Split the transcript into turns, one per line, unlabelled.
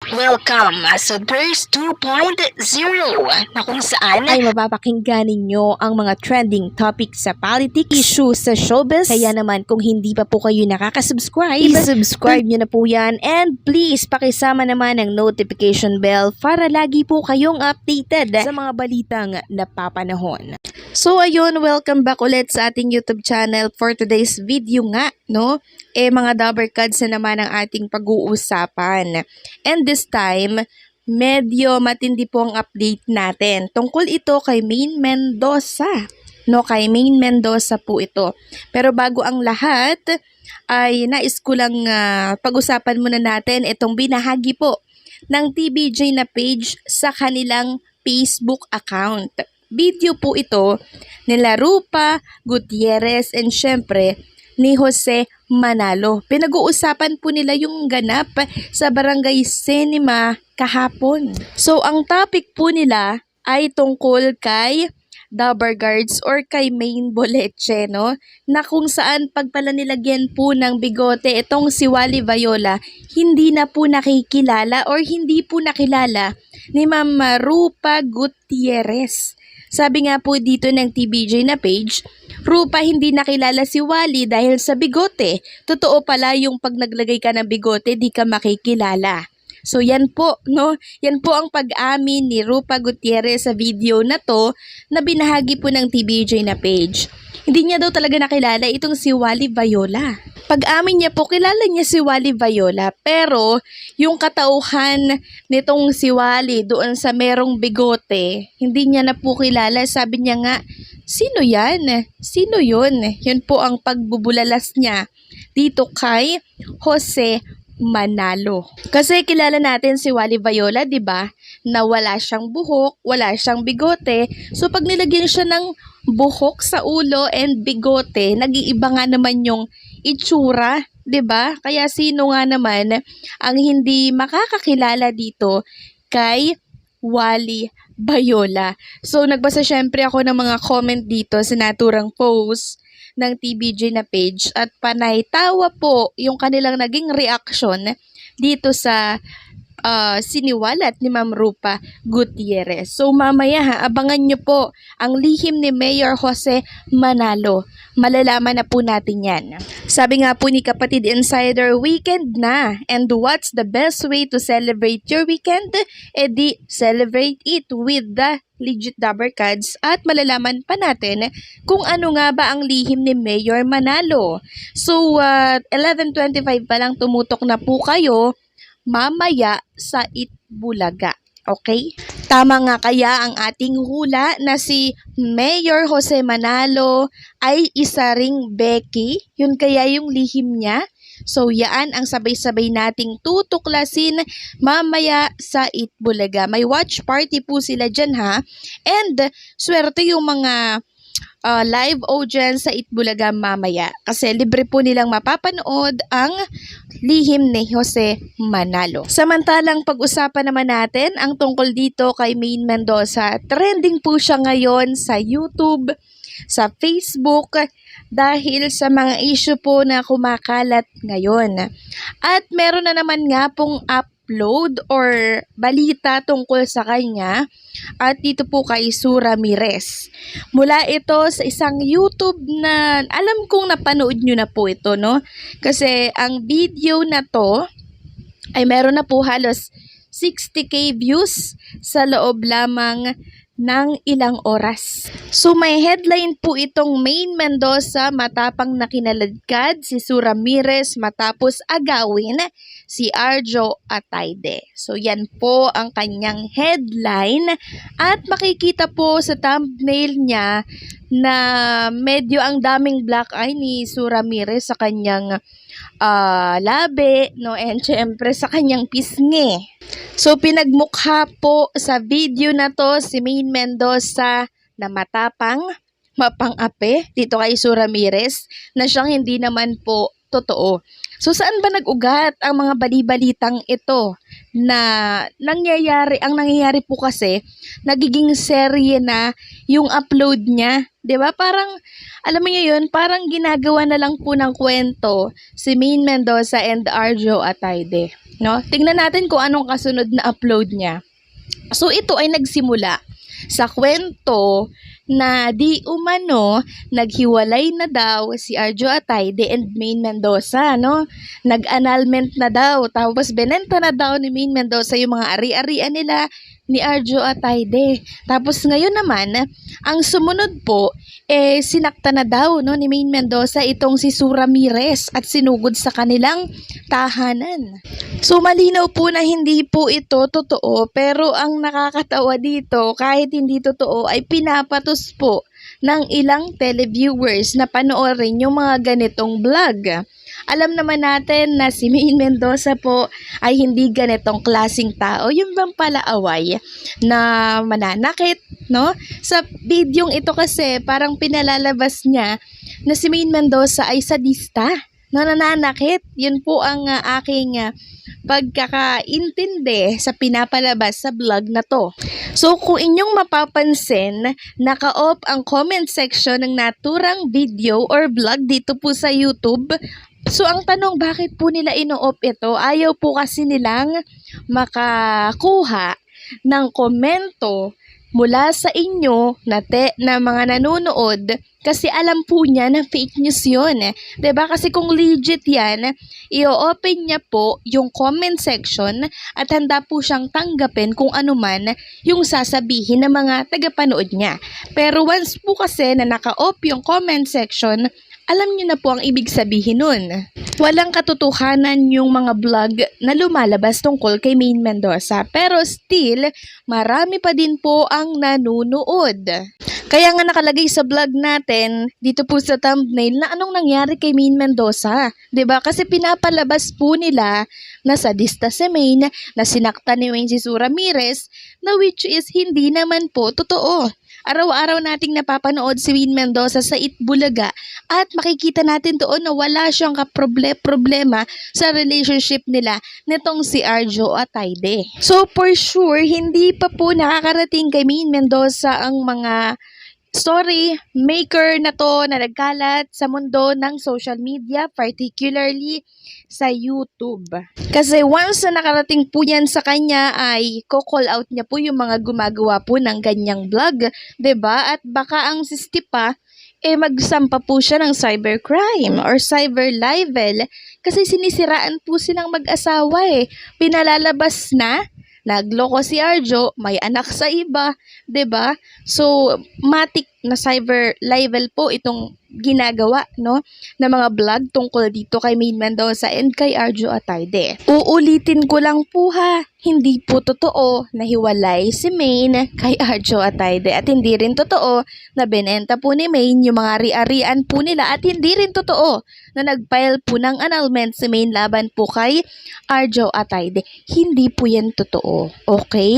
Welcome sa Thirst 2.0 na kung saan
ay mapapakinggan ninyo ang mga trending topics sa politics, issues sa showbiz. Kaya naman kung hindi pa po kayo nakaka-subscribe, i-subscribe nyo na po yan. And please, pakisama naman ang notification bell para lagi po kayong updated sa mga balitang napapanahon. So ayun, welcome back ulit sa ating YouTube channel for today's video nga, no? Mga Dabberkads na naman ang ating pag-uusapan. And this time, medyo matindi po ang update natin. Tungkol ito kay Maine Mendoza. No, kay Maine Mendoza po ito. Pero bago ang lahat, ay nais ko lang pag-usapan muna natin itong binahagi po ng TBJ na page sa kanilang Facebook account. Video po ito nila Rupa Gutierrez and syempre ni Jose Manalo. Pinag-uusapan po nila yung ganap sa Barangay Cinema kahapon. So, ang topic po nila ay tungkol kay Dabberkads or kay Maine Boleche, no? Na kung saan pagpala nilagyan po ng bigote itong si Wally Viola, hindi na po nakikilala or hindi po nakilala ni Ma'am Rupa Gutierrez. Sabi nga po dito ng TBJ na page, Rupa, hindi nakilala si Wally dahil sa bigote. Totoo pala yung pag naglagay ka ng bigote, di ka makikilala. So yan po, no? Yan po ang pag-amin ni Rupa Gutierrez sa video na to na binahagi po ng TBJ na page. Hindi niya daw talaga nakilala itong si Wally Viola. Pag-amin niya po, kilala niya si Wally Viola, pero yung katauhan nitong si Wally doon sa merong bigote, hindi niya na po kilala. Sabi niya nga, sino yan? Sino yun? Yun po ang pagbubulalas niya dito kay Jose Manalo. Kasi kilala natin si Wally Viola, 'di ba? Na wala siyang buhok, wala siyang bigote. So pag nilagyan siya ng buhok sa ulo and bigote, nag-iiba nga naman yung itsura, 'di ba? Kaya sino nga naman ang hindi makakakilala dito kay Wally Viola. So nagbasa syempre ako ng mga comment dito sa naturang post ng TBJ na page at panay tawa po yung kanilang naging reaction dito sa siniwalat ni Ma'am Rupa Gutierrez. So mamaya abangan nyo po ang lihim ni Mayor Jose Manalo. Malalaman na po natin yan. Sabi nga po ni Kapatid Insider, weekend na. And what's the best way to celebrate your weekend? Di celebrate it with the legit Dabberkads at malalaman pa natin kung ano nga ba ang lihim ni Mayor Manalo. So 11:25 pa lang tumutok na po kayo mamaya sa Itbulaga. Okay? Tama nga kaya ang ating hula na si Mayor Jose Manalo ay isa ring Becky? Yun kaya yung lihim niya? So yaan ang sabay-sabay nating tutuklasin mamaya sa Itbulaga. May watch party po sila dyan ha. And swerte yung mga live audience sa Itbulaga mamaya. Kasi libre po nilang mapapanood ang lihim ni Jose Manalo. Samantalang pag-usapan naman natin ang tungkol dito kay Maine Mendoza. Trending po siya ngayon sa YouTube, sa Facebook, dahil sa mga issue po na kumakalat ngayon. At meron na naman nga pong upload or balita tungkol sa kanya at dito po kay Sue Ramirez. Mula ito sa isang YouTube na alam kong napanood nyo na po ito, no? Kasi ang video na to ay meron na po halos 60k views sa loob lamang ng ilang oras. So may headline po itong Maine Mendoza matapang na kinaladkad si Sue Ramirez matapos agawin si Arjo Atayde. So yan po ang kanyang headline at makikita po sa thumbnail niya na medyo ang daming black eye ni Sue Ramirez sa kanyang labi, no, and syempre sa kanyang pisngi. So pinagmukha po sa video na to si Maine Mendoza na matapang, mapang-ape dito kay Sue Ramirez na siyang hindi naman po totoo. So saan ba nag-ugat ang mga bali-balitang ito na nangyayari po kasi nagiging serye na yung upload niya, 'di ba? Parang alam mo yun, parang ginagawa na lang po ng kwento si Maine Mendoza and Arjo Atayde, no? Tingnan natin kung anong kasunod na upload niya. So ito ay nagsimula sa kwento na di umano naghiwalay na daw si Arjo Atayde and Maine Mendoza, no? Nag-annulment na daw, tapos benenta na daw ni Maine Mendoza yung mga ari-arian nila ni Arjo Atayde. Tapos ngayon naman, ang sumunod po, sinakta na daw, no, ni Maine Mendoza itong si Sue Ramirez at sinugod sa kanilang tahanan. So malinaw po na hindi po ito totoo, pero ang nakakatawa dito, kahit hindi totoo, ay pinapatos po ng ilang televiewers na panoorin yung mga ganitong vlog. Alam naman natin na si Maine Mendoza po ay hindi ganitong klaseng tao. Yung bang palaaway na mananakit, no? Sa bidyong ito kasi parang pinalalabas niya na si Maine Mendoza ay sadista, na nananakit. Yun po ang aking pagkakaintindi sa pinapalabas sa vlog na to. So kung inyong mapapansin, naka-off ang comment section ng naturang video or vlog dito po sa YouTube. So ang tanong, bakit po nila ino-off ito? Ayaw po kasi nilang makakuha ng komento mula sa inyo na mga nanonood, kasi alam po niya na fake news yun. 'Di ba? Kasi kung legit yan, i-open niya po yung comment section at handa po siyang tanggapin kung ano man yung sasabihin ng mga tagapanood niya. Pero once po kasi na naka-off yung comment section, alam niyo na po ang ibig sabihin nun. Walang katotohanan yung mga vlog na lumalabas tungkol kay Maine Mendoza. Pero still, marami pa din po ang nanunood. Kaya nga nakalagay sa vlog natin, dito po sa thumbnail, na anong nangyari kay Maine Mendoza. 'Di ba? Kasi pinapalabas po nila na sadista si Maine, na sinakta ni Wayne si Sue Ramirez, na which is hindi naman po totoo. Araw-araw nating napapanood si Maine Mendoza sa Itbulaga at makikita natin doon na wala siyang problema sa relationship nila nitong si Arjo Atayde. So for sure, hindi pa po nakakarating kay Maine Mendoza ang mga story maker na to na nagkalat sa mundo ng social media, particularly sa YouTube. Kasi once na nakarating po yan sa kanya, ay ko-call out niya po yung mga gumagawa po ng ganyang vlog, 'di ba? At baka ang sisti pa, magsampa po siya ng cybercrime or cyber libel kasi sinisiraan po silang mag-asawa. Pinalalabas na nagloko si Arjo, may anak sa iba, 'di ba? So, matik na cyber libel po itong ginagawa, no, na mga vlog tungkol dito kay Maine Mendoza and kay Arjo Atayde. Uulitin ko lang po ha, hindi po totoo na hiwalay si Maine kay Arjo Atayde at hindi rin totoo na benenta po ni Maine yung mga ari-arian po nila at hindi rin totoo na nag-file po ng annulment si Maine laban po kay Arjo Atayde. Hindi po yan totoo, okay?